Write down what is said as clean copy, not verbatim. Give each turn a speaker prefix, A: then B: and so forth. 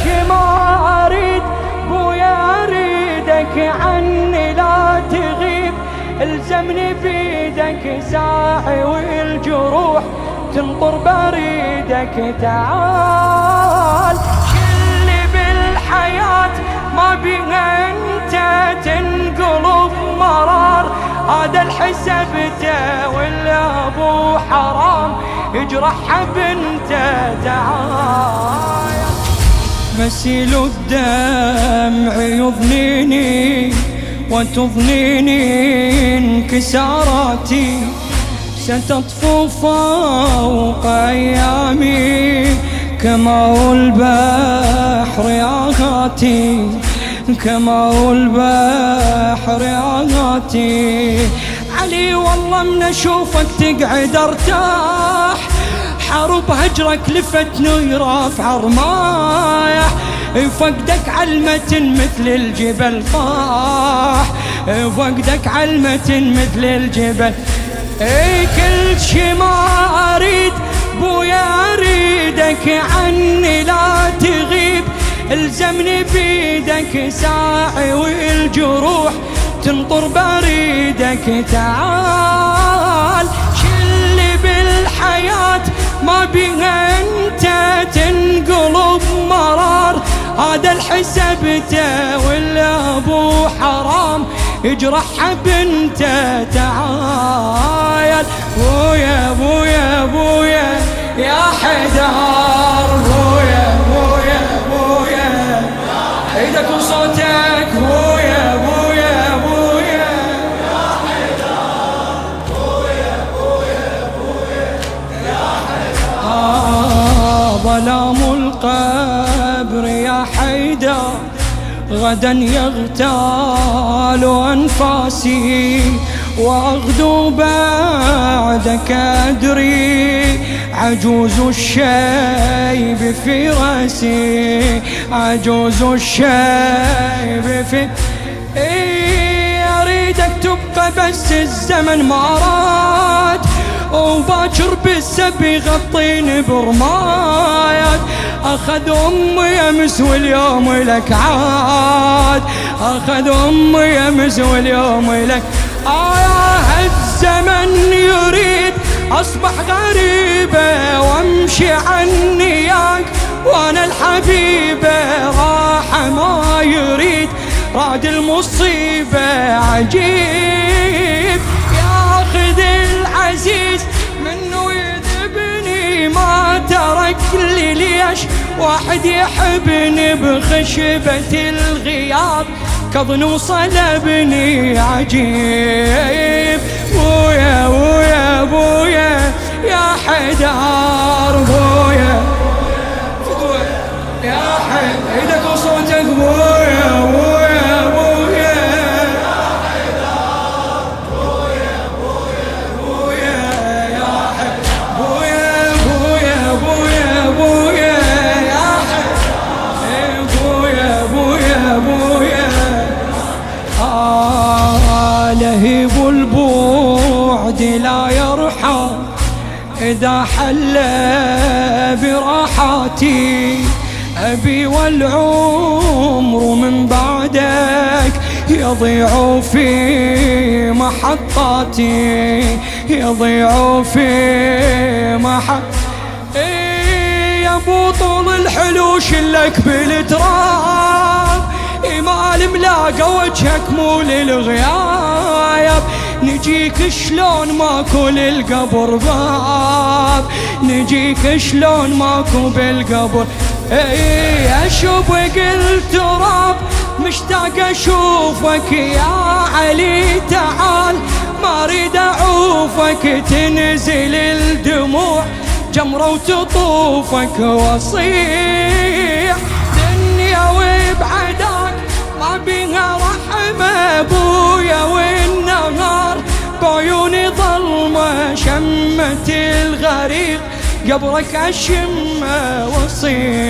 A: شي ما أريد بويا أريدك عني لا تغيب، الزمني بيدك ساعي والجروح تنطر بريدك. تعال شلي بالحياة ما بيها انت تنقلب مرار، هذا الحسبته ولا ابو حرام يجرحها بنته. تعال مسيل الدمع يضنيني وتضنيني انكساراتي، ستطفو فوق أيامي كماء البحر آهاتي، كماء البحر آهاتي. علي والله من أشوفك تقعد ارتاح، حرب هجرك لفتني رافع رمايح، فقدك علمة مثل الجبل طاح، فقدك علمة مثل الجبل. اي كل شي ما اريد بويا اريدك عني لا تغيب، الزمني بيدك ساعي والجروح تنطر بريدك. تعال شلي بالحياة ما بيها انت تنقلب مرار، هذا الحسبته ولا ابو حرام يجرحها بنته. تعال بويا بويا بويا يا حيدر، بويا بويا بويا ايدك وصوتك، بويا بويا بويا يا حيدر، بويا بويا بويا يا حيدر. ظلام القبر يا حيدر غدا يغتال أنفاسي، وأغدو بعدك أدري عجوز الشيب في رأسي، عجوز الشيب في أريدك تبقى بس الزمن ما راد، وباكر بالسبي غطيني برمايات، أخذ أمي أمس واليوم لك عاد، أخذ أمي أمس واليوم لك. الزمن يريد أصبح غريبة وامشي عني ياك، وأنا الحبيبة راح ما يريد راد المصيبة. عجيب ياخذ العزيز منه يذبني، ما ترك لي ليش واحد يحبني بخشبة الغياب كظن وصلبني. عجيب بويا بويا بويا يا حيدر، بويا يا حيدر ايدك وصوتك، بويا بويا بويا يا حيدر، بويا بويا بويا يا حيدر، بويا بويا بويا بويا يا حيدر، بويا بويا بويا. لهيب البعد لا يرحم إذا حل براحاتي، أبي والعمر من بعدك يضيع في محطاتي، يضيع في يا ابو طول الحلو شلك بالتراب، ما الملاقى وجهك مو للغياب، نجيك شلون ماكو للقبر باب، نجيك شلون ماكو بالقبر. اشوفك التراب مشتاق اشوفك يا علي، تعال ما اريد اعوفك تنزل الدموع جمرة وتطوفك واصيح. دنيا وبعدك ما بيها رحمة ابويا، والنهار بعيوني ظلمة شمة الغريق قبرك اشمه واصيح.